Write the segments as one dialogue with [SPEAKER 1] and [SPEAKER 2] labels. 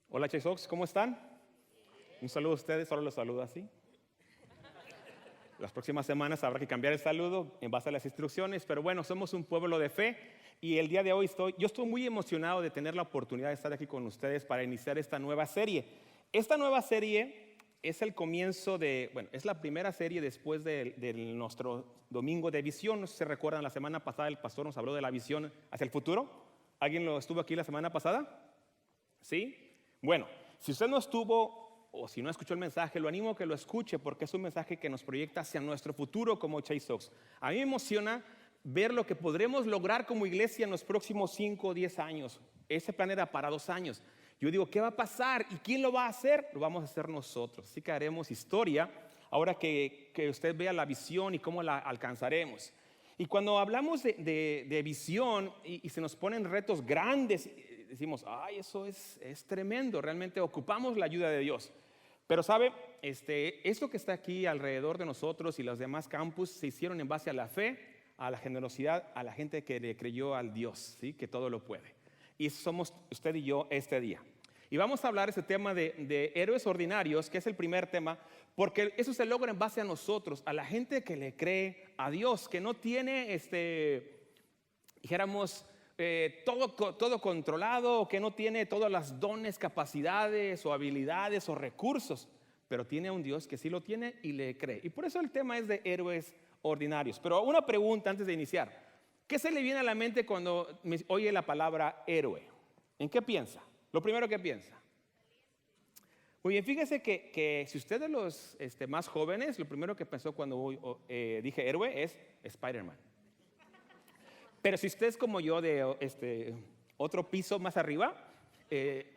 [SPEAKER 1] Hola Chaisox, ¿cómo están? Un saludo a ustedes, solo los saludo así. Las próximas semanas habrá que cambiar el saludo en base a las instrucciones, pero bueno, somos un pueblo de fe y el día de hoy yo estoy muy emocionado de tener la oportunidad de estar aquí con ustedes para iniciar esta nueva serie. Esta nueva serie es el comienzo es la primera serie después de nuestro domingo de visión. No sé si se recuerdan, la semana pasada el pastor nos habló de la visión hacia el futuro. ¿Alguien lo estuvo aquí la semana pasada? ¿Sí? Bueno, si usted no estuvo o si no escuchó el mensaje, lo animo a que lo escuche porque es un mensaje que nos proyecta hacia nuestro futuro como Chaisox. A mí me emociona ver lo que podremos lograr como iglesia en los próximos 5 o 10 años. Ese plan era para 2 años. Yo digo, ¿qué va a pasar? ¿Y quién lo va a hacer? Lo vamos a hacer nosotros. Así que haremos historia ahora que usted vea la visión y cómo la alcanzaremos. Y cuando hablamos de visión y se nos ponen retos grandes, decimos, ay, eso es tremendo, realmente ocupamos la ayuda de Dios. Pero sabe, esto que está aquí alrededor de nosotros y los demás campus se hicieron en base a la fe, a la generosidad, a la gente que le creyó al Dios, ¿sí? Que todo lo puede. Y somos usted y yo este día. Y vamos a hablar ese tema de héroes ordinarios, que es el primer tema, porque eso se logra en base a nosotros, a la gente que le cree a Dios, que no tiene, dijéramos, todo controlado, que no tiene todas las dones, capacidades o habilidades o recursos, pero tiene a un Dios que sí lo tiene y le cree. Y por eso el tema es de héroes ordinarios. Pero una pregunta antes de iniciar. ¿Qué se le viene a la mente cuando oye la palabra héroe? ¿En qué piensa? Lo primero que piensa. Muy bien, fíjese que si usted de los más jóvenes, lo primero que pensó cuando dije héroe es Spider-Man. Pero si usted es como yo de otro piso más arriba,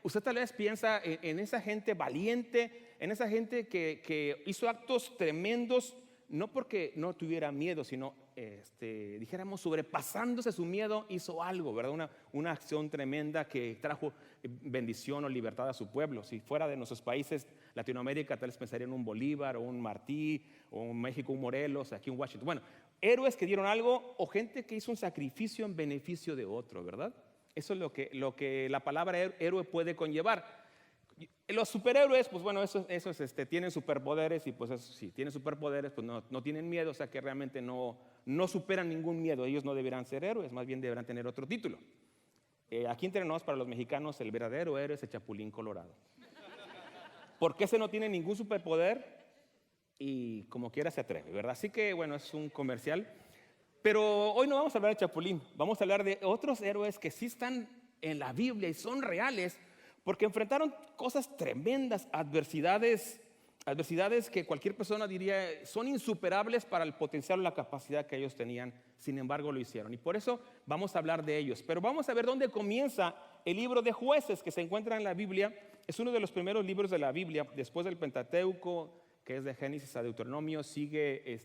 [SPEAKER 1] usted tal vez piensa en esa gente valiente, en esa gente que hizo actos tremendos, no porque no tuviera miedo, sino, dijéramos, sobrepasándose su miedo, hizo algo, ¿verdad? Una acción tremenda que trajo bendición o libertad a su pueblo. Si fuera de nuestros países, Latinoamérica, tal vez pensaría en un Bolívar, o un Martí, o un México, un Morelos, aquí en Washington. Bueno, héroes que dieron algo o gente que hizo un sacrificio en beneficio de otro, ¿verdad? Eso es lo que la palabra héroe puede conllevar. Los superhéroes, pues bueno, esos tienen superpoderes y pues si tienen superpoderes, pues no tienen miedo, o sea que realmente no superan ningún miedo. Ellos no deberán ser héroes, más bien deberán tener otro título. Aquí entre nosotros, para los mexicanos, el verdadero héroe es el Chapulín Colorado. Porque ese no tiene ningún superpoder y como quiera se atreve, ¿verdad? Así que bueno, es un comercial. Pero hoy no vamos a hablar de Chapulín, vamos a hablar de otros héroes que sí están en la Biblia y son reales, porque enfrentaron cosas tremendas, adversidades que cualquier persona diría son insuperables para el potencial o la capacidad que ellos tenían. Sin embargo, lo hicieron. Y por eso vamos a hablar de ellos. Pero vamos a ver dónde comienza el libro de Jueces, que se encuentra en la Biblia. Es uno de los primeros libros de la Biblia, después del Pentateuco, que es de Génesis a Deuteronomio, sigue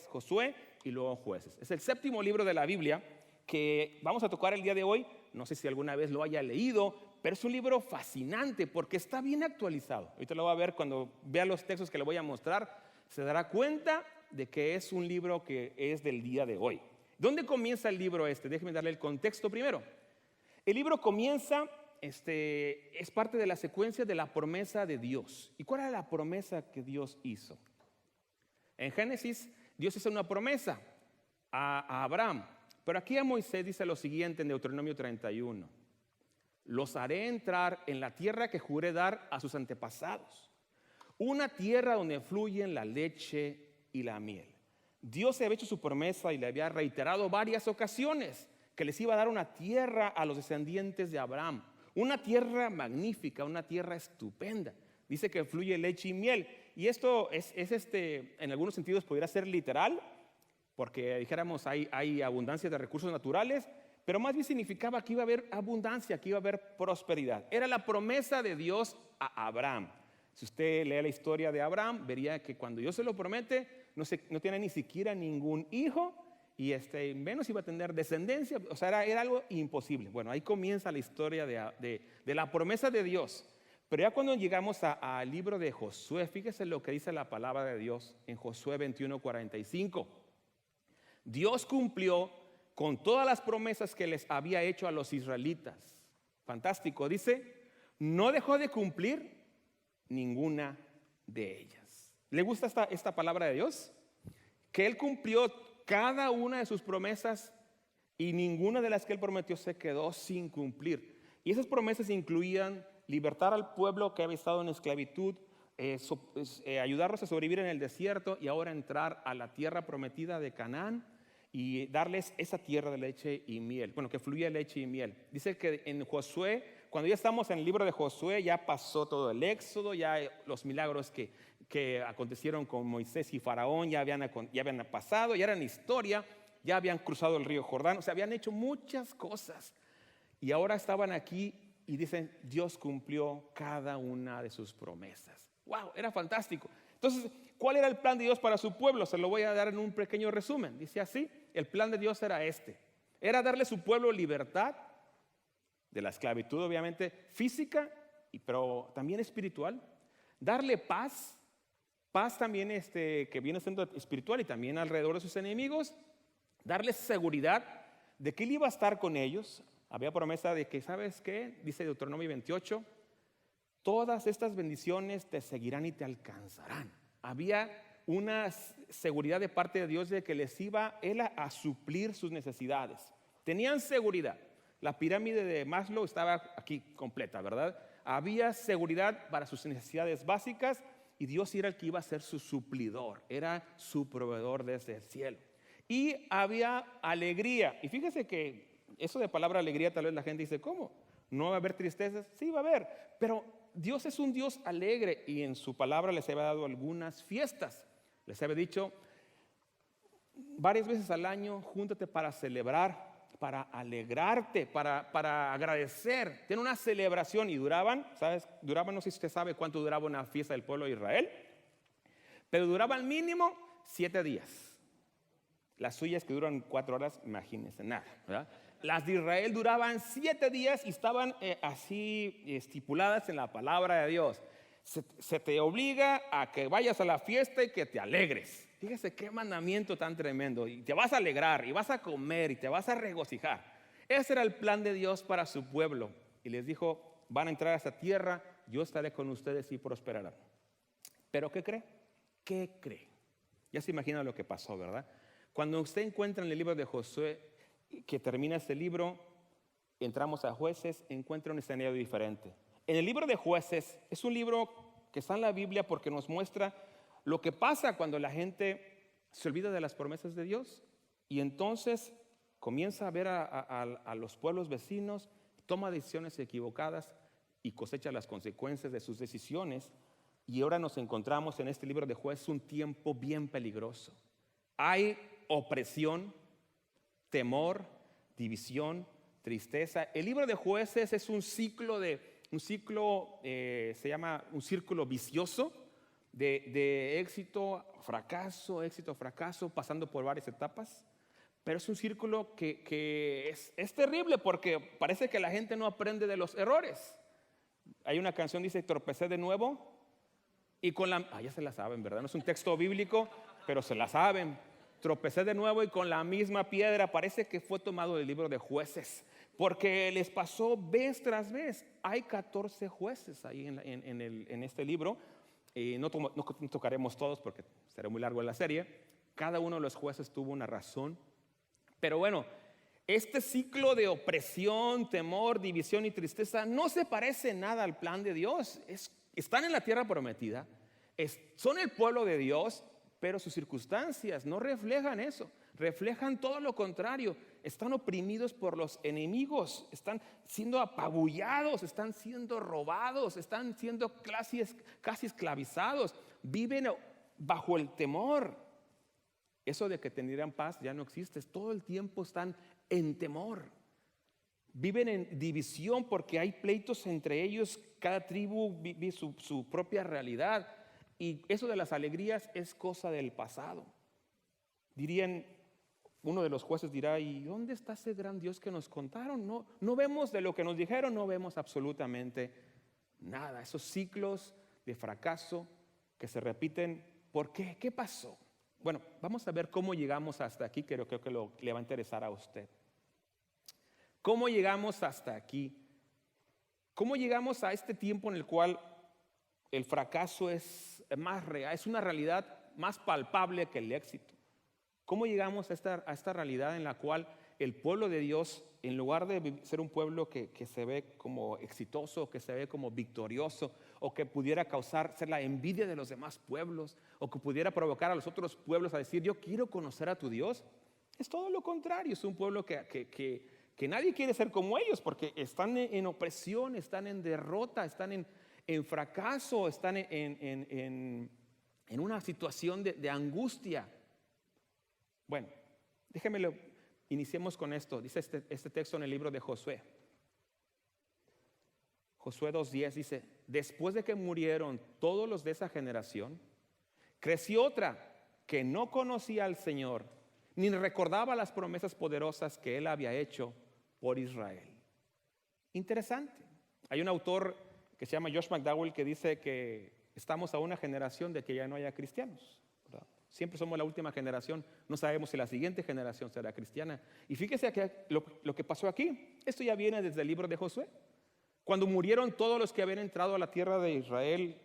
[SPEAKER 1] Josué y luego Jueces. Es el séptimo libro de la Biblia que vamos a tocar el día de hoy. No sé si alguna vez lo haya leído, pero es un libro fascinante porque está bien actualizado. Ahorita lo va a ver cuando vea los textos que le voy a mostrar, se dará cuenta de que es un libro que es del día de hoy. ¿Dónde comienza el libro este? Déjeme darle el contexto primero. El libro comienza, es parte de la secuencia de la promesa de Dios. ¿Y cuál era la promesa que Dios hizo? En Génesis, Dios hizo una promesa a Abraham. Pero aquí a Moisés dice lo siguiente en Deuteronomio 31. Los haré entrar en la tierra que juré dar a sus antepasados. Una tierra donde fluyen la leche y la miel. Dios se había hecho su promesa y le había reiterado varias ocasiones que les iba a dar una tierra a los descendientes de Abraham. Una tierra magnífica, una tierra estupenda. Dice que fluye leche y miel. Y esto es en algunos sentidos podría ser literal, porque dijéramos hay abundancia de recursos naturales, pero más bien significaba que iba a haber abundancia, que iba a haber prosperidad. Era la promesa de Dios a Abraham. Si usted lee la historia de Abraham, vería que cuando Dios se lo promete, no tiene ni siquiera ningún hijo y menos iba a tener descendencia. O sea, era algo imposible. Bueno, ahí comienza la historia de la promesa de Dios. Pero ya cuando llegamos al libro de Josué, fíjese lo que dice la palabra de Dios en Josué 21:45. Dios cumplió con todas las promesas que les había hecho a los israelitas. Fantástico, dice, no dejó de cumplir ninguna de ellas. ¿Le gusta esta palabra de Dios? Que Él cumplió cada una de sus promesas y ninguna de las que Él prometió se quedó sin cumplir. Y esas promesas incluían libertar al pueblo que había estado en esclavitud, ayudarlos a sobrevivir en el desierto y ahora entrar a la tierra prometida de Canaán y darles esa tierra de leche y miel, bueno, que fluía leche y miel. Dice que en Josué, cuando ya estamos en el libro de Josué, ya pasó todo el éxodo, ya los milagros que acontecieron con Moisés y Faraón ya habían pasado, ya eran historia, ya habían cruzado el río Jordán, o sea, habían hecho muchas cosas. Y ahora estaban aquí y dicen, Dios cumplió cada una de sus promesas. ¡Wow! Era fantástico. Entonces, ¿cuál era el plan de Dios para su pueblo? Se lo voy a dar en un pequeño resumen. Dice así, el plan de Dios era este. Era darle a su pueblo libertad de la esclavitud, obviamente, física, pero también espiritual. Darle paz también que viene siendo espiritual y también alrededor de sus enemigos. Darles seguridad de que Él iba a estar con ellos. Había promesa de que, ¿sabes qué? Dice Deuteronomio 28, todas estas bendiciones te seguirán y te alcanzarán. Había una seguridad de parte de Dios de que les iba Él a suplir sus necesidades. Tenían seguridad. La pirámide de Maslow estaba aquí completa, ¿verdad? Había seguridad para sus necesidades básicas y Dios era el que iba a ser su suplidor, era su proveedor desde el cielo. Y había alegría. Y fíjese que eso de palabra alegría, tal vez la gente dice, ¿cómo? ¿No va a haber tristezas? Sí, va a haber. Pero Dios es un Dios alegre y en su palabra les había dado algunas fiestas. Les había dicho, varias veces al año, júntate para celebrar, para alegrarte, para agradecer. Tiene una celebración y duraban, ¿sabes? No sé si usted sabe cuánto duraba una fiesta del pueblo de Israel, pero duraba al mínimo 7 días. Las suyas que duran 4 horas, imagínense, nada, ¿verdad? Las de Israel duraban 7 días y estaban así estipuladas en la palabra de Dios. Se te obliga a que vayas a la fiesta y que te alegres. Fíjese qué mandamiento tan tremendo. Y te vas a alegrar y vas a comer y te vas a regocijar. Ese era el plan de Dios para su pueblo. Y les dijo, van a entrar a esa tierra, yo estaré con ustedes y prosperarán. ¿Pero qué cree? ¿Qué cree? Ya se imagina lo que pasó, ¿verdad? Cuando usted encuentra en el libro de Josué, que termina este libro, entramos a Jueces, encuentra un escenario diferente. En el libro de Jueces es un libro que está en la Biblia porque nos muestra lo que pasa cuando la gente se olvida de las promesas de Dios y entonces comienza a ver a los pueblos vecinos, toma decisiones equivocadas y cosecha las consecuencias de sus decisiones. Y ahora nos encontramos en este libro de Jueces un tiempo bien peligroso. Hay opresión, temor, división, tristeza. El libro de Jueces es un ciclo, se llama un círculo vicioso de éxito, fracaso, pasando por varias etapas. Pero es un círculo que es terrible porque parece que la gente no aprende de los errores. Hay una canción que dice, tropecé de nuevo y con la... ya se la saben, ¿verdad? No es un texto bíblico, pero se la saben. Tropecé de nuevo y con la misma piedra. Parece que fue tomado del libro de Jueces, porque les pasó vez tras vez. Hay 14 jueces ahí en este libro. No tocaremos todos porque será muy largo la serie. Cada uno de los jueces tuvo una razón. Pero bueno, este ciclo de opresión, temor, división y tristeza no se parece nada al plan de Dios. Están en la tierra prometida, son el pueblo de Dios, pero sus circunstancias no reflejan eso, reflejan todo lo contrario. Están oprimidos por los enemigos, están siendo apabullados, están siendo robados, están siendo casi esclavizados, viven bajo el temor. Eso de que tendrían paz ya no existe, todo el tiempo están en temor. Viven en división porque hay pleitos entre ellos, cada tribu vive su propia realidad. Y eso de las alegrías es cosa del pasado. Uno de los jueces dirá, ¿y dónde está ese gran Dios que nos contaron? No vemos de lo que nos dijeron, no vemos absolutamente nada. Esos ciclos de fracaso que se repiten, ¿por qué? ¿Qué pasó? Bueno, vamos a ver cómo llegamos hasta aquí, creo que le va a interesar a usted. ¿Cómo llegamos hasta aquí? ¿Cómo llegamos a este tiempo en el cual el fracaso es más real, es una realidad más palpable que el éxito? ¿Cómo llegamos a esta realidad en la cual el pueblo de Dios, en lugar de ser un pueblo que se ve como exitoso, que se ve como victorioso, o que pudiera ser la envidia de los demás pueblos, o que pudiera provocar a los otros pueblos a decir, yo quiero conocer a tu Dios? Es todo lo contrario, es un pueblo que nadie quiere ser como ellos, porque están en opresión, están en derrota, están en fracaso, están en una situación de angustia. Bueno, iniciemos con esto. Dice este texto en el libro de Josué. Josué 2:10 dice, después de que murieron todos los de esa generación, creció otra que no conocía al Señor, ni recordaba las promesas poderosas que Él había hecho por Israel. Interesante. Hay un autor que se llama Josh McDowell que dice que estamos a una generación de que ya no haya cristianos, ¿verdad? Siempre somos la última generación, no sabemos si la siguiente generación será cristiana. Y fíjese que lo que pasó aquí, esto ya viene desde el libro de Josué. Cuando murieron todos los que habían entrado a la tierra de Israel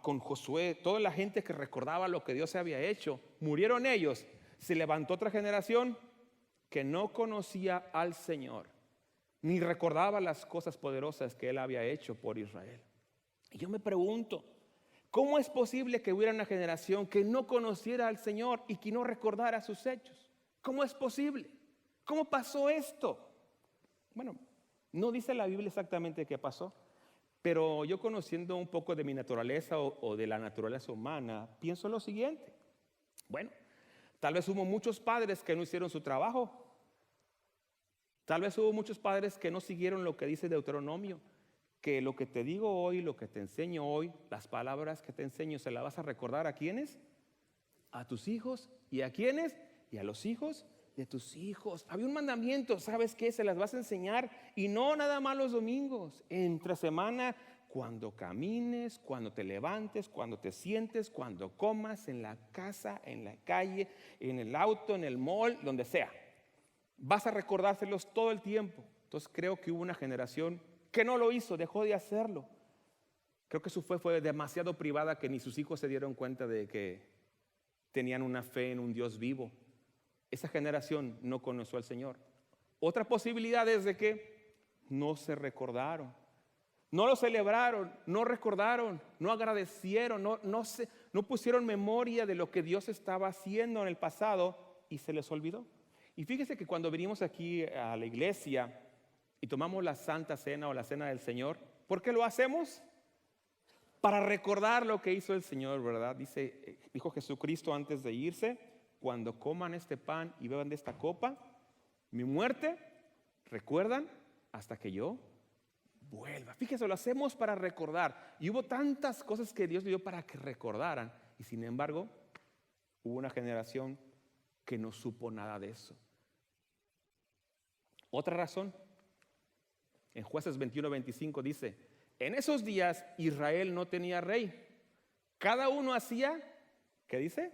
[SPEAKER 1] con Josué, toda la gente que recordaba lo que Dios había hecho, murieron ellos. Se levantó otra generación que no conocía al Señor, ni recordaba las cosas poderosas que Él había hecho por Israel. Y yo me pregunto, ¿cómo es posible que hubiera una generación que no conociera al Señor y que no recordara sus hechos? ¿Cómo es posible? ¿Cómo pasó esto? Bueno, no dice la Biblia exactamente qué pasó, pero yo, conociendo un poco de mi naturaleza o de la naturaleza humana, pienso lo siguiente. Bueno, tal vez hubo muchos padres que no hicieron su trabajo. Tal vez hubo muchos padres que no siguieron lo que dice Deuteronomio, que lo que te digo hoy, lo que te enseño hoy, las palabras que te enseño, ¿se las vas a recordar a quiénes? A tus hijos. ¿Y a quiénes? Y a los hijos de tus hijos. Había un mandamiento, ¿sabes qué? Se las vas a enseñar, y no nada más los domingos, entre semana, cuando camines, cuando te levantes, cuando te sientes, cuando comas, en la casa, en la calle, en el auto, en el mall, donde sea. Vas a recordárselos todo el tiempo. Entonces creo que hubo una generación que no lo hizo, dejó de hacerlo. Creo que su fe fue demasiado privada que ni sus hijos se dieron cuenta de que tenían una fe en un Dios vivo. Esa generación no conoció al Señor. Otra posibilidad es de que no se recordaron, no lo celebraron, no recordaron, no agradecieron, no pusieron memoria de lo que Dios estaba haciendo en el pasado y se les olvidó. Y fíjese que cuando venimos aquí a la iglesia y tomamos la Santa Cena o la Cena del Señor, ¿por qué lo hacemos? Para recordar lo que hizo el Señor, ¿verdad? Dijo Jesucristo antes de irse, cuando coman este pan y beban de esta copa, mi muerte, recuerdan, hasta que yo vuelva. Fíjese, lo hacemos para recordar. Y hubo tantas cosas que Dios dio para que recordaran. Y sin embargo, hubo una generación que no supo nada de eso. Otra razón, en Jueces 21:25 dice, en esos días Israel no tenía rey. Cada uno hacía, ¿qué dice?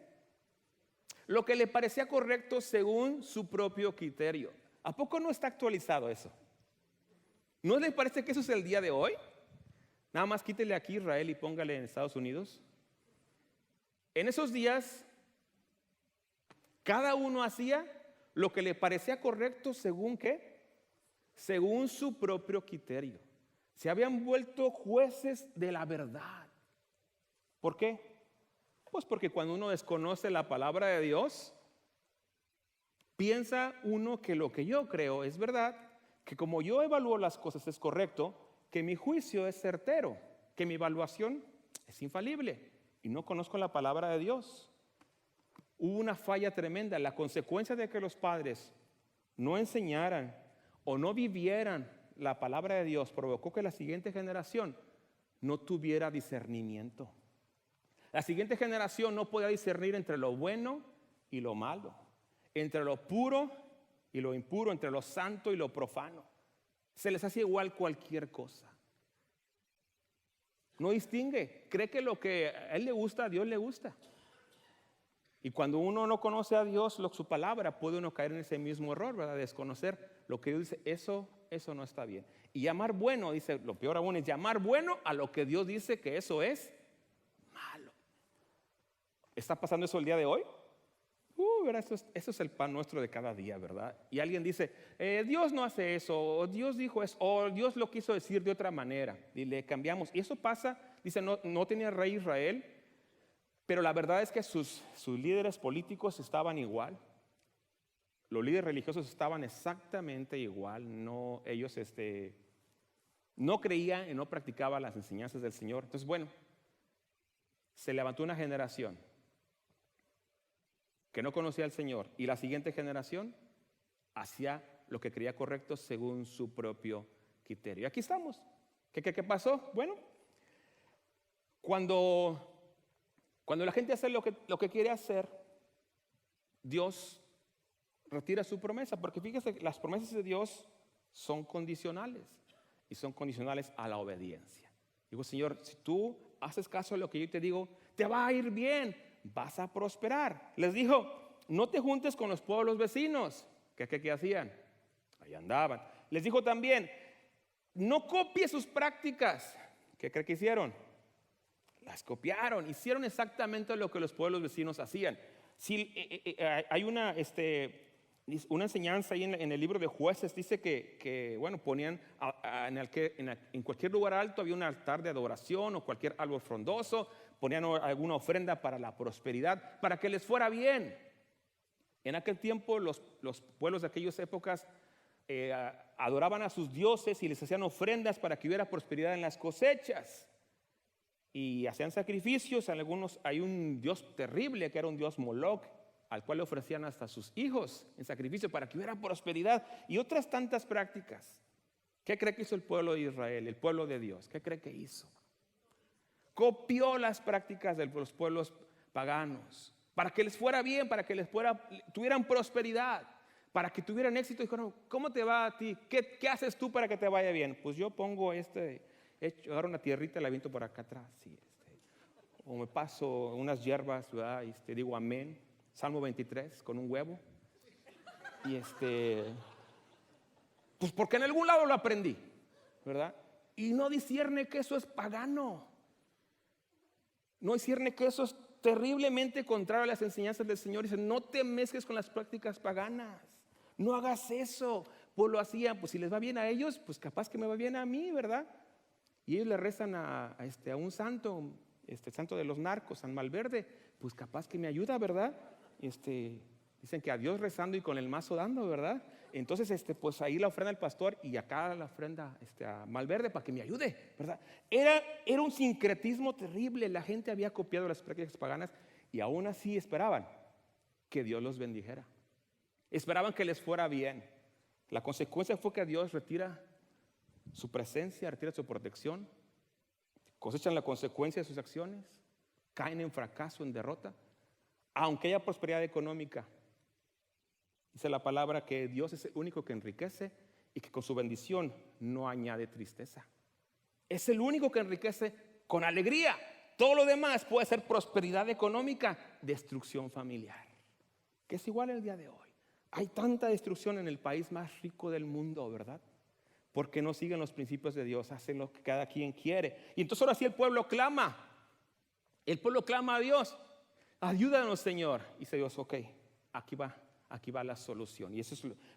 [SPEAKER 1] Lo que le parecía correcto según su propio criterio. ¿A poco no está actualizado eso? ¿No le parece que eso es el día de hoy? Nada más quítele aquí Israel y póngale en Estados Unidos. En esos días, cada uno hacía lo que le parecía correcto según ¿qué? Según su propio criterio. Se habían vuelto jueces de la verdad. ¿Por qué? Pues porque cuando uno desconoce la palabra de Dios, piensa uno que lo que yo creo es verdad, que como yo evalúo las cosas es correcto, que mi juicio es certero, que mi evaluación es infalible, y no conozco la palabra de Dios. Hubo una falla tremenda. La consecuencia de que los padres no enseñaran o no vivieran la palabra de Dios provocó que la siguiente generación no tuviera discernimiento. La siguiente generación no podía discernir entre lo bueno y lo malo, entre lo puro y lo impuro, entre lo santo y lo profano. Se les hace igual cualquier cosa. No distingue, cree que lo que a él le gusta, a Dios le gusta. Y cuando uno no conoce a Dios, su palabra, puede uno caer en ese mismo error, ¿verdad? Desconocer lo que Dios dice, eso eso no está bien. Y llamar bueno, dice, lo peor aún es llamar bueno a lo que Dios dice que eso es malo. ¿Está pasando eso el día de hoy? ¿Verdad? Eso es el pan nuestro de cada día, ¿verdad? Y alguien dice, Dios no hace eso, o Dios dijo eso, o Dios lo quiso decir de otra manera, y le cambiamos. Y eso pasa, dice, no tenía rey Israel, pero la verdad es que sus líderes políticos estaban igual. Los líderes religiosos estaban exactamente igual. Ellos no creían y no practicaban las enseñanzas del Señor. Entonces, bueno, se levantó una generación que no conocía al Señor, y la siguiente generación hacía lo que creía correcto según su propio criterio. Y aquí estamos. ¿Qué pasó? Bueno, cuando la gente hace lo que quiere hacer, Dios retira su promesa, porque fíjese, las promesas de Dios son condicionales, y son condicionales a la obediencia. Digo, Señor, si tú haces caso a lo que yo te digo, te va a ir bien, vas a prosperar. Les dijo, no te juntes con los pueblos vecinos. ¿Qué hacían? Ahí andaban. Les dijo también, no copies sus prácticas. ¿Qué cree que hicieron? Las copiaron, hicieron exactamente lo que los pueblos vecinos hacían. Si, hay una enseñanza ahí en el libro de Jueces, dice que bueno, ponían en cualquier lugar alto había un altar de adoración o cualquier árbol frondoso, ponían alguna ofrenda para la prosperidad, para que les fuera bien. En aquel tiempo los pueblos de aquellas épocas adoraban a sus dioses y les hacían ofrendas para que hubiera prosperidad en las cosechas. Y hacían sacrificios. Hay un dios terrible que era un dios Moloch, al cual le ofrecían hasta sus hijos en sacrificio para que hubiera prosperidad, y otras tantas prácticas. ¿Qué cree que hizo el pueblo de Israel, el pueblo de Dios? ¿Qué cree que hizo? Copió las prácticas de los pueblos paganos para que les fuera bien, para que tuvieran prosperidad, para que tuvieran éxito. Dijeron, ¿cómo te va a ti? ¿Qué haces tú para que te vaya bien? Pues yo pongo agarro una tierrita y la aviento por acá atrás, sí, o me paso unas hierbas, ¿verdad? Y digo amén, Salmo 23 con un huevo, y pues porque en algún lado lo aprendí, ¿verdad? Y no discierne que eso es pagano, no discierne que eso es terriblemente contrario a las enseñanzas del Señor. Dice, no te mezcles con las prácticas paganas, no hagas eso. Pues lo hacían, pues si les va bien a ellos, pues capaz que me va bien a mí, ¿verdad? Y ellos le rezan a un santo, santo de los narcos, San Malverde, pues capaz que me ayuda, ¿verdad? Dicen que a Dios rezando y con el mazo dando, ¿verdad? Entonces, pues ahí la ofrenda al pastor y acá la ofrenda a Malverde para que me ayude, ¿verdad? Era un sincretismo terrible. La gente había copiado las prácticas paganas y aún así esperaban que Dios los bendijera. Esperaban que les fuera bien. La consecuencia fue que Dios retira su presencia, retira su protección, cosechan la consecuencia de sus acciones, caen en fracaso, en derrota, aunque haya prosperidad económica. Dice la palabra que Dios es el único que enriquece y que con su bendición no añade tristeza. Es el único que enriquece con alegría. Todo lo demás puede ser prosperidad económica, destrucción familiar, que es igual el día de hoy. Hay tanta destrucción en el país más rico del mundo, ¿verdad? Porque no siguen los principios de Dios, hacen lo que cada quien quiere. Y entonces ahora sí el pueblo clama. El pueblo clama a Dios. Ayúdanos, Señor. Y dice Dios, ok, aquí va la solución. Y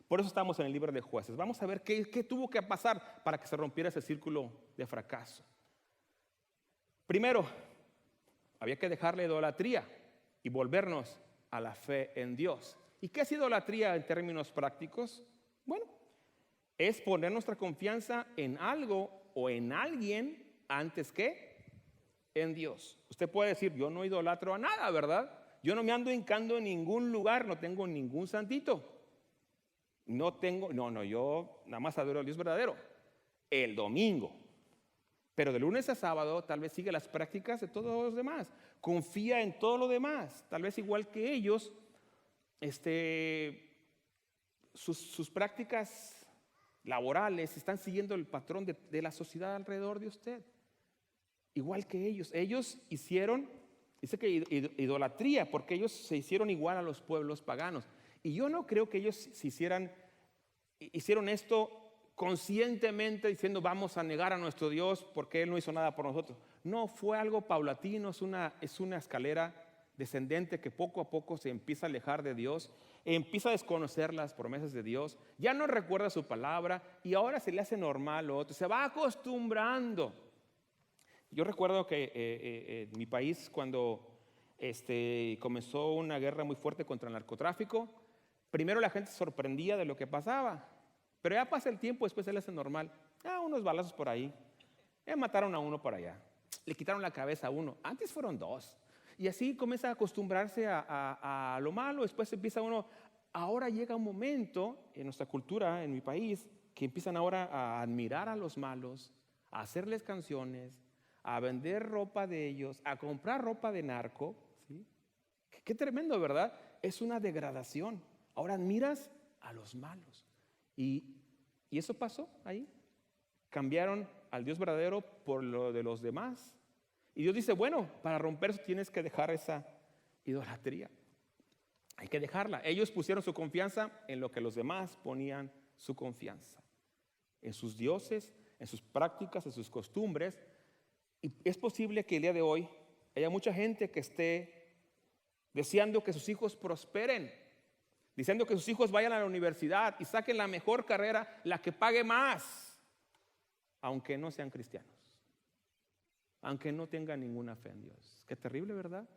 [SPEAKER 1] por eso estamos en el libro de Jueces. Vamos a ver qué tuvo que pasar para que se rompiera ese círculo de fracaso. Primero, había que dejar la idolatría y volvernos a la fe en Dios. ¿Y qué es idolatría en términos prácticos? Bueno, es poner nuestra confianza en algo o en alguien antes que en Dios. Usted puede decir, yo no idolatro a nada, ¿verdad? Yo no me ando hincando en ningún lugar, no tengo ningún santito. Yo nada más adoro al Dios verdadero. El domingo. Pero de lunes a sábado tal vez sigue las prácticas de todos los demás. Confía en todo lo demás. Tal vez igual que ellos, sus prácticas laborales están siguiendo el patrón de la sociedad alrededor de usted. Igual que ellos hicieron, dice que idolatría, porque ellos se hicieron igual a los pueblos paganos. Y yo no creo que ellos hicieron esto conscientemente diciendo vamos a negar a nuestro Dios porque Él no hizo nada por nosotros. No, fue algo paulatino, es una escalera descendente que poco a poco se empieza a alejar de Dios, empieza a desconocer las promesas de Dios, ya no recuerda su palabra y ahora se le hace normal lo otro, se va acostumbrando. Yo recuerdo que en mi país cuando comenzó una guerra muy fuerte contra el narcotráfico, primero la gente se sorprendía de lo que pasaba, pero ya pasa el tiempo, después se le hace normal. Unos balazos por ahí, mataron a uno por allá, le quitaron la cabeza a uno, antes fueron dos. Y así comienza a acostumbrarse a lo malo, después empieza uno, ahora llega un momento en nuestra cultura, en mi país, que empiezan ahora a admirar a los malos, a hacerles canciones, a vender ropa de ellos, a comprar ropa de narco, ¿sí? Qué tremendo, ¿verdad? Es una degradación. Ahora admiras a los malos. Y eso pasó ahí. Cambiaron al Dios verdadero por lo de los demás. Y Dios dice, bueno, para romper eso tienes que dejar esa idolatría. Hay que dejarla. Ellos pusieron su confianza en lo que los demás ponían su confianza. En sus dioses, en sus prácticas, en sus costumbres. Y es posible que el día de hoy haya mucha gente que esté deseando que sus hijos prosperen, diciendo que sus hijos vayan a la universidad y saquen la mejor carrera, la que pague más, aunque no sean cristianos, aunque no tengan ninguna fe en Dios. Qué terrible, ¿verdad?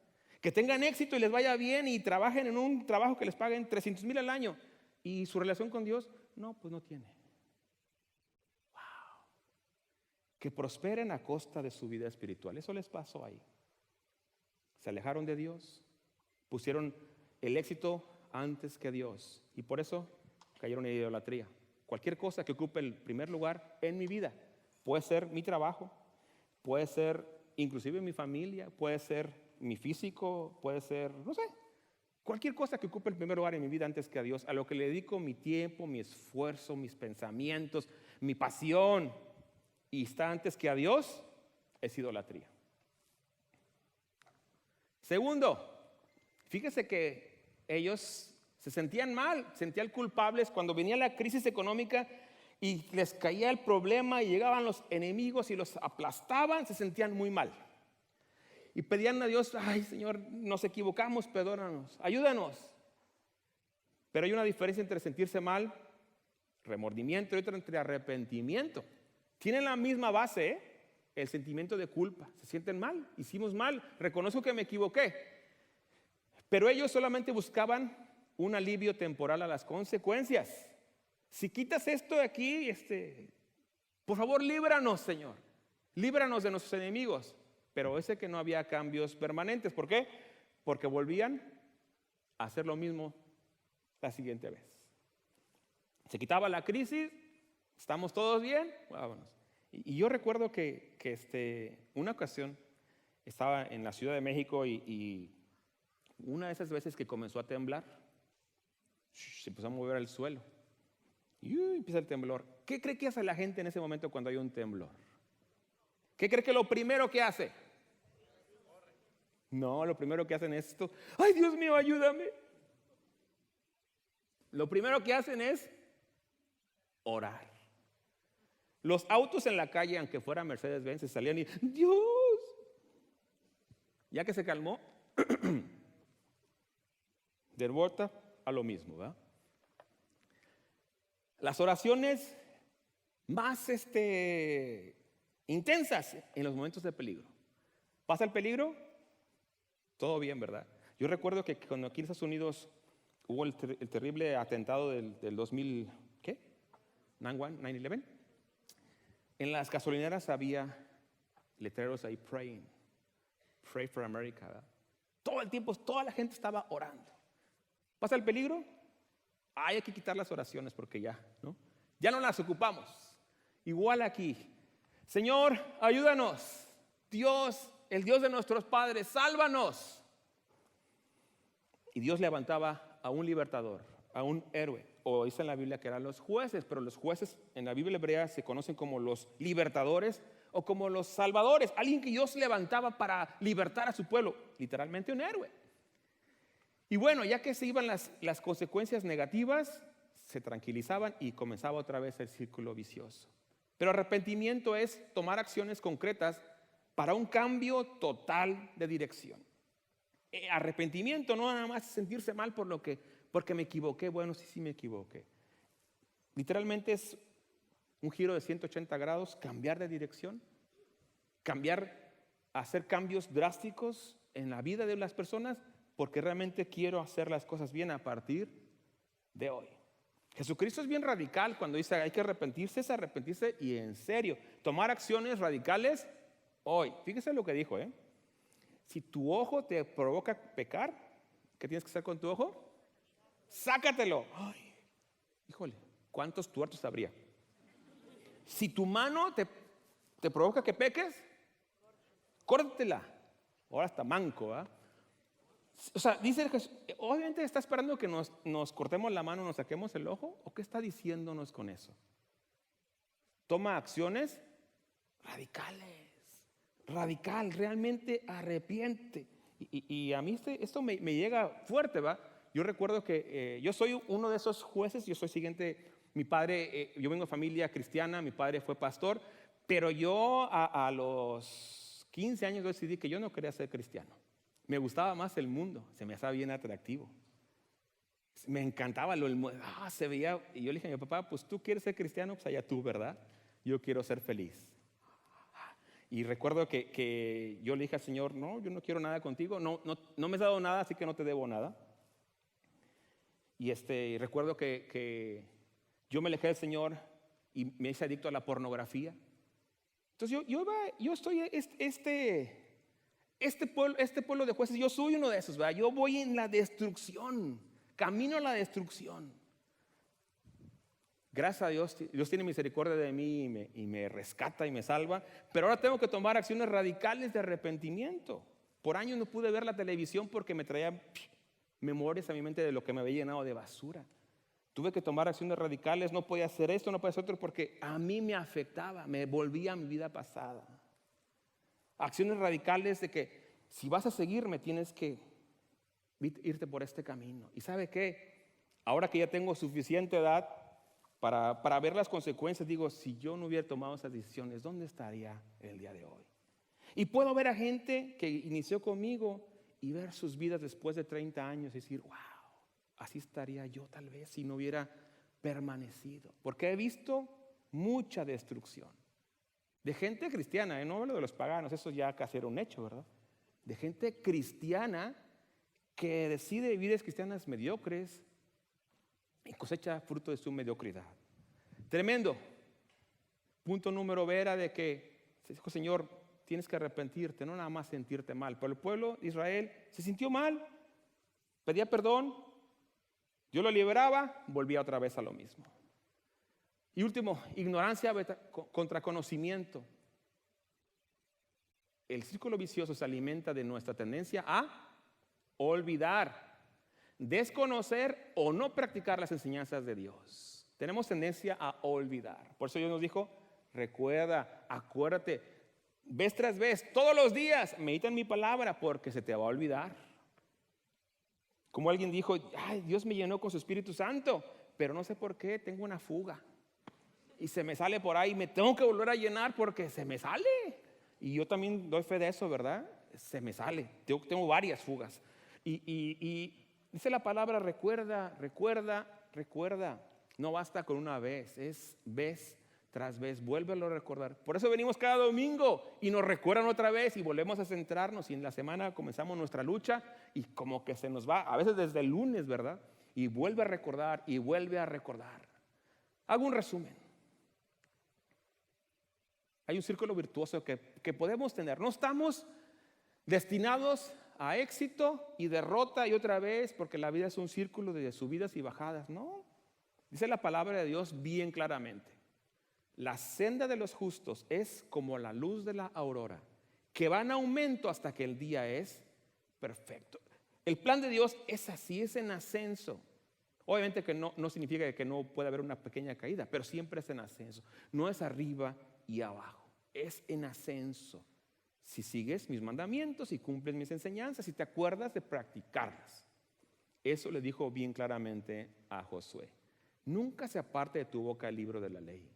[SPEAKER 1] Que tengan éxito y les vaya bien y trabajen en un trabajo que les paguen 300,000 al año y su relación con Dios, no, pues no tiene. Wow. Que prosperen a costa de su vida espiritual. Eso les pasó ahí. Se alejaron de Dios, pusieron el éxito antes que Dios y por eso cayeron en idolatría. Cualquier cosa que ocupe el primer lugar en mi vida, puede ser mi trabajo, puede ser inclusive mi familia, puede ser mi físico, puede ser, no sé, cualquier cosa que ocupe el primer lugar en mi vida antes que a Dios, a lo que le dedico mi tiempo, mi esfuerzo, mis pensamientos, mi pasión, y está antes que a Dios, es idolatría. Segundo, fíjese que ellos se sentían mal, sentían culpables cuando venía la crisis económica y les caía el problema y llegaban los enemigos y los aplastaban, se sentían muy mal. Y pedían a Dios, ay Señor, nos equivocamos, perdónanos, ayúdanos. Pero hay una diferencia entre sentirse mal, remordimiento, y otra entre arrepentimiento. Tienen la misma base, el sentimiento de culpa. Se sienten mal, hicimos mal, reconozco que me equivoqué. Pero ellos solamente buscaban un alivio temporal a las consecuencias. Si quitas esto de aquí, por favor, líbranos, Señor. Líbranos de nuestros enemigos. Pero ese que no había cambios permanentes. ¿Por qué? Porque volvían a hacer lo mismo la siguiente vez. Se quitaba la crisis, estamos todos bien, vámonos. Y yo recuerdo que una ocasión estaba en la Ciudad de México y una de esas veces que comenzó a temblar, se empezó a mover el suelo. Y empieza el temblor. ¿Qué cree que hace la gente en ese momento cuando hay un temblor? ¿Qué cree que lo primero que hace? No, lo primero que hacen es esto. ¡Ay, Dios mío, ayúdame! Lo primero que hacen es orar. Los autos en la calle, aunque fuera Mercedes-Benz, se salían y ¡Dios! Ya que se calmó, de vuelta a lo mismo, ¿verdad? Las oraciones más intensas en los momentos de peligro. ¿Pasa el peligro? Todo bien, ¿verdad? Yo recuerdo que cuando aquí en Estados Unidos hubo el terrible atentado del 2000, ¿qué? 9/11. En las gasolineras había letreros ahí, pray for America, ¿verdad? Todo el tiempo, toda la gente estaba orando. ¿Pasa el peligro? Hay que quitar las oraciones porque ya no las ocupamos. Igual aquí. Señor, ayúdanos. Dios, el Dios de nuestros padres, sálvanos. Y Dios levantaba a un libertador, a un héroe. O dice en la Biblia que eran los jueces, pero los jueces en la Biblia hebrea se conocen como los libertadores o como los salvadores. Alguien que Dios levantaba para libertar a su pueblo. Literalmente un héroe. Y bueno, ya que se iban las consecuencias negativas, se tranquilizaban y comenzaba otra vez el círculo vicioso. Pero arrepentimiento es tomar acciones concretas para un cambio total de dirección. Arrepentimiento no nada más sentirse mal porque me equivoqué. Bueno, sí me equivoqué. Literalmente es un giro de 180 grados, cambiar de dirección, hacer cambios drásticos en la vida de las personas porque realmente quiero hacer las cosas bien a partir de hoy. Jesucristo es bien radical cuando dice hay que arrepentirse, es arrepentirse y en serio, tomar acciones radicales hoy. Fíjese lo que dijo, Si tu ojo te provoca pecar, ¿qué tienes que hacer con tu ojo? Sácatelo. Ay, híjole, ¿cuántos tuertos habría? Si tu mano te provoca que peques, córtatela. Ahora está manco, ¿verdad? O sea, dice Jesús, obviamente está esperando que nos cortemos la mano, nos saquemos el ojo, ¿o qué está diciéndonos con eso? Toma acciones radicales. Radical, realmente arrepiente. Y a mí esto me llega fuerte, ¿va? Yo recuerdo que yo soy uno de esos jueces, yo soy siguiente, mi padre, yo vengo de familia cristiana, mi padre fue pastor, pero yo a los 15 años decidí que yo no quería ser cristiano. Me gustaba más el mundo, se me hacía bien atractivo. Me encantaba se veía, y yo le dije a mi papá, pues tú quieres ser cristiano, pues allá tú, ¿verdad? Yo quiero ser feliz. Y recuerdo que yo le dije al Señor, no, yo no quiero nada contigo, no me has dado nada, así que no te debo nada. Y recuerdo que yo me alejé del Señor y me hice adicto a la pornografía. Entonces yo estoy, este pueblo de jueces, yo soy uno de esos, ¿verdad? Yo voy en la destrucción, camino a la destrucción. Gracias a Dios, Dios tiene misericordia de mí y me rescata y me salva, pero ahora tengo que tomar acciones radicales de arrepentimiento. Por años no pude ver la televisión porque me traía memorias a mi mente de lo que me había llenado de basura. Tuve que tomar acciones radicales, no podía hacer esto, no podía hacer otro, porque a mí me afectaba, me volvía a mi vida pasada. Acciones radicales de que si vas a seguirme tienes que irte por este camino. ¿Y sabe qué? Ahora que ya tengo suficiente edad para ver las consecuencias, digo, si yo no hubiera tomado esas decisiones, ¿dónde estaría el día de hoy? Y puedo ver a gente que inició conmigo y ver sus vidas después de 30 años y decir, wow, así estaría yo tal vez si no hubiera permanecido. Porque he visto mucha destrucción. De gente cristiana, no hablo de los paganos, eso ya casi era un hecho, ¿verdad? De gente cristiana que decide vivir vidas cristianas mediocres y cosecha fruto de su mediocridad. Tremendo. Punto número B era de que se dijo, Señor, tienes que arrepentirte, no nada más sentirte mal. Pero el pueblo de Israel se sintió mal, pedía perdón, yo lo liberaba, volvía otra vez a lo mismo. Y último, ignorancia contra conocimiento. El círculo vicioso se alimenta de nuestra tendencia a olvidar, desconocer o no practicar las enseñanzas de Dios. Tenemos tendencia a olvidar. Por eso Dios nos dijo, recuerda, acuérdate, vez tras vez, todos los días, medita en mi palabra porque se te va a olvidar. Como alguien dijo, ay, Dios me llenó con su Espíritu Santo, pero no sé por qué, tengo una fuga. Y se me sale por ahí, me tengo que volver a llenar porque se me sale. Y yo también doy fe de eso, ¿verdad? Se me sale, tengo varias fugas. Y dice la palabra, recuerda, recuerda, recuerda. No basta con una vez, es vez tras vez, vuélvelo a recordar. Por eso venimos cada domingo y nos recuerdan otra vez y volvemos a centrarnos. Y en la semana comenzamos nuestra lucha y como que se nos va, a veces desde el lunes, ¿verdad? Y vuelve a recordar y vuelve a recordar. Hago un resumen. Hay un círculo virtuoso que podemos tener. No estamos destinados a éxito y derrota y otra vez, porque la vida es un círculo de subidas y bajadas. No, dice la palabra de Dios bien claramente. La senda de los justos es como la luz de la aurora, que va en aumento hasta que el día es perfecto. El plan de Dios es así, es en ascenso. Obviamente que no significa que no pueda haber una pequeña caída, pero siempre es en ascenso. No es arriba y abajo, es en ascenso. Si sigues mis mandamientos y cumples mis enseñanzas y te acuerdas de practicarlas. Eso le dijo bien claramente a Josué. Nunca se aparte de tu boca el libro de la ley,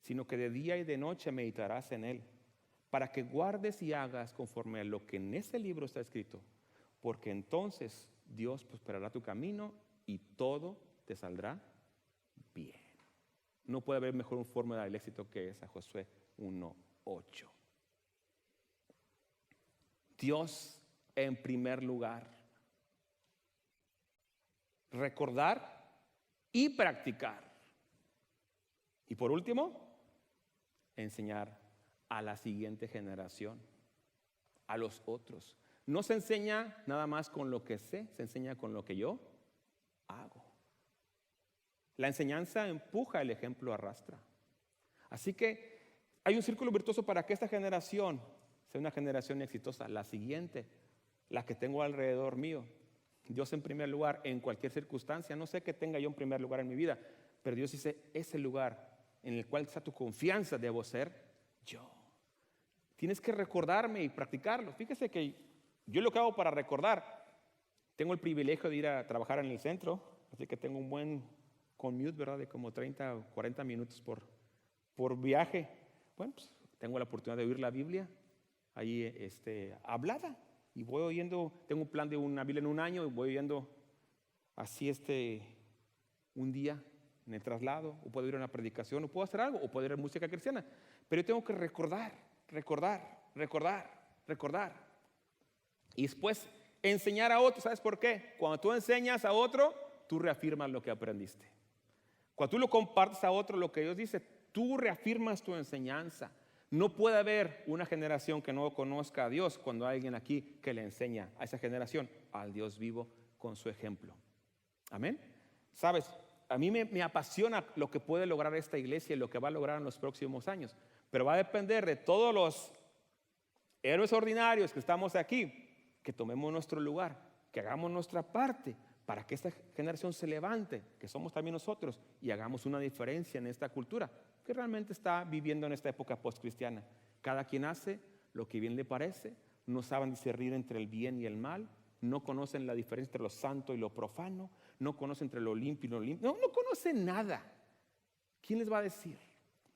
[SPEAKER 1] sino que de día y de noche meditarás en él, para que guardes y hagas conforme a lo que en ese libro está escrito, porque entonces Dios prosperará tu camino y todo te saldrá bien. No puede haber mejor fórmula del éxito que esa, Josué 1:8. Dios en primer lugar. Recordar y practicar. Y por último, enseñar a la siguiente generación, a los otros. No se enseña nada más con lo que sé, se enseña con lo que yo hago. La enseñanza empuja, el ejemplo arrastra. Así que hay un círculo virtuoso para que esta generación sea una generación exitosa. La siguiente, la que tengo alrededor mío. Dios en primer lugar en cualquier circunstancia. No sé qué tenga yo en primer lugar en mi vida, pero Dios dice, ese lugar en el cual está tu confianza debo ser yo. Tienes que recordarme y practicarlo. Fíjese que yo lo que hago para recordar, tengo el privilegio de ir a trabajar en el centro, así que tengo un buen commute, ¿verdad? De como 30 o 40 minutos por viaje. Bueno, pues tengo la oportunidad de oír la Biblia ahí hablada. Y voy oyendo, tengo un plan de una Biblia en un año y voy oyendo así un día en el traslado, o puedo ir a una predicación, o puedo hacer algo, o puedo ir a música cristiana. Pero yo tengo que recordar. Y después enseñar a otros. ¿Sabes por qué? Cuando tú enseñas a otro, tú reafirmas lo que aprendiste. Cuando tú lo compartes a otro, lo que Dios dice, tú reafirmas tu enseñanza. No puede haber una generación que no conozca a Dios cuando hay alguien aquí que le enseña a esa generación al Dios vivo con su ejemplo. Amén. ¿Sabes? A mí me apasiona lo que puede lograr esta iglesia y lo que va a lograr en los próximos años. Pero va a depender de todos los héroes ordinarios que estamos aquí, que tomemos nuestro lugar, que hagamos nuestra parte para que esta generación se levante, que somos también nosotros, y hagamos una diferencia en esta cultura que realmente está viviendo en esta época postcristiana. Cada quien hace lo que bien le parece, no saben discernir entre el bien y el mal, no conocen la diferencia entre lo santo y lo profano, no conocen entre lo limpio y lo limpio, no conocen nada. ¿Quién les va a decir?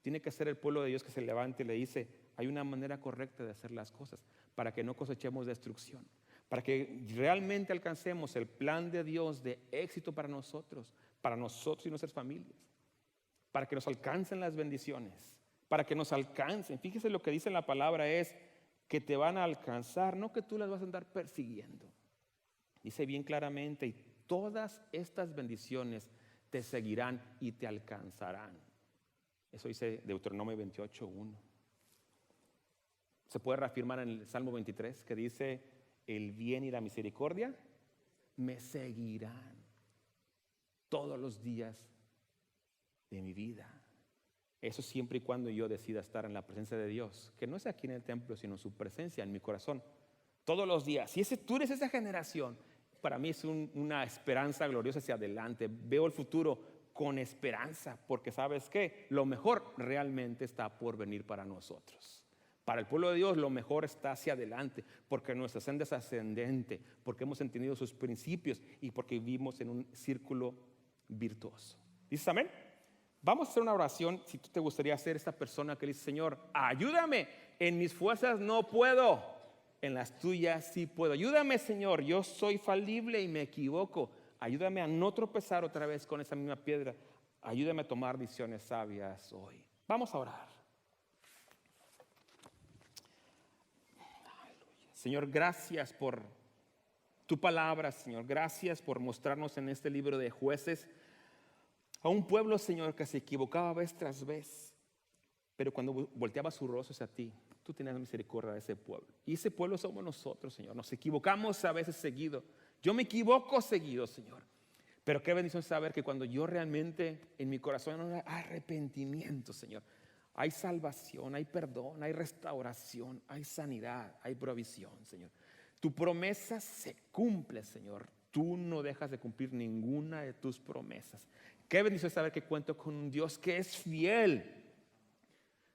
[SPEAKER 1] Tiene que ser el pueblo de Dios que se levante y le dice, hay una manera correcta de hacer las cosas para que no cosechemos destrucción, para que realmente alcancemos el plan de Dios de éxito para nosotros y nuestras familias, para que nos alcancen las bendiciones, para que nos alcancen. Fíjese lo que dice la palabra es que te van a alcanzar, no que tú las vas a andar persiguiendo. Dice bien claramente, y todas estas bendiciones te seguirán y te alcanzarán. Eso dice Deuteronomio 28:1. Se puede reafirmar en el Salmo 23 que dice, el bien y la misericordia me seguirán todos los días de mi vida. Eso siempre y cuando yo decida estar en la presencia de Dios, que no es aquí en el templo, sino en su presencia, en mi corazón, todos los días. Si tú eres esa generación, para mí es una esperanza gloriosa hacia adelante. Veo el futuro con esperanza, porque ¿sabes qué? Lo mejor realmente está por venir para nosotros. Para el pueblo de Dios lo mejor está hacia adelante, porque nuestra senda es ascendente, porque hemos entendido sus principios y porque vivimos en un círculo virtuoso. ¿Dices amén? Vamos a hacer una oración. Si tú te gustaría ser esta persona que dice, Señor, ayúdame, en mis fuerzas no puedo, en las tuyas sí puedo. Ayúdame, Señor, yo soy falible y me equivoco. Ayúdame a no tropezar otra vez con esa misma piedra. Ayúdame a tomar decisiones sabias hoy. Vamos a orar. Señor, gracias por tu palabra, Señor. Gracias por mostrarnos en este libro de Jueces a un pueblo, Señor, que se equivocaba vez tras vez, pero cuando volteaba su rostro hacia ti, tú tenías misericordia de ese pueblo. Y ese pueblo somos nosotros, Señor. Nos equivocamos a veces seguido. Yo me equivoco seguido, Señor. Pero qué bendición saber que cuando yo realmente en mi corazón hay arrepentimiento, Señor, hay salvación, hay perdón, hay restauración, hay sanidad, hay provisión, Señor. Tu promesa se cumple, Señor. Tú no dejas de cumplir ninguna de tus promesas. Qué bendición saber que cuento con un Dios que es fiel.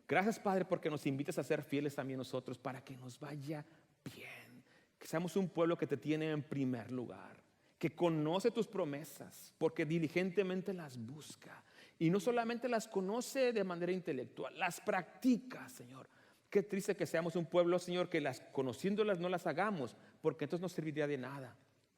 [SPEAKER 1] Gracias, Padre, porque nos invitas a ser fieles también nosotros para que nos vaya bien. Que seamos un pueblo que te tiene en primer lugar. que conoce tus promesas, porque diligentemente las busca. Y no solamente las conoce de manera intelectual, las practica, Señor. Qué triste que seamos un pueblo, Señor, que conociéndolas no las hagamos, porque entonces no serviría de nada.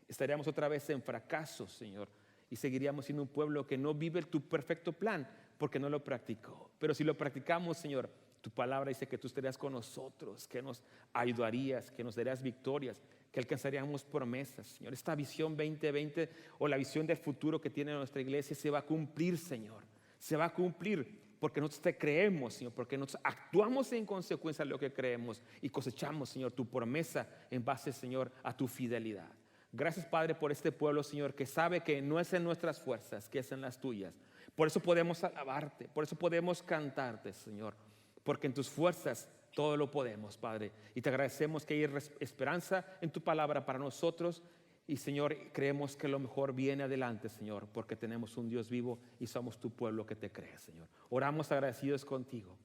[SPEAKER 1] Estaríamos otra vez en fracaso, Señor, y seguiríamos siendo un pueblo que no vive tu perfecto plan, porque no lo practicó. Pero si lo practicamos, Señor, tu palabra dice que tú estarías con nosotros, que nos ayudarías, que nos darías victorias, que alcanzaríamos promesas, Señor. Esta visión 2020 o la visión del futuro que tiene nuestra iglesia se va a cumplir, Señor. Se va a cumplir porque nosotros te creemos, Señor, porque nosotros actuamos en consecuencia de lo que creemos y cosechamos, Señor, tu promesa en base, Señor, a tu fidelidad. Gracias, Padre, por este pueblo, Señor, que sabe que no es en nuestras fuerzas, que es en las tuyas. Por eso podemos alabarte, por eso podemos cantarte, Señor, porque en tus fuerzas todo lo podemos, Padre. Y te agradecemos que hay esperanza en tu palabra para nosotros. Y, Señor, creemos que lo mejor viene adelante, Señor, porque tenemos un Dios vivo y somos tu pueblo que te cree, Señor. Oramos agradecidos contigo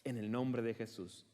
[SPEAKER 1] en el nombre de Jesús.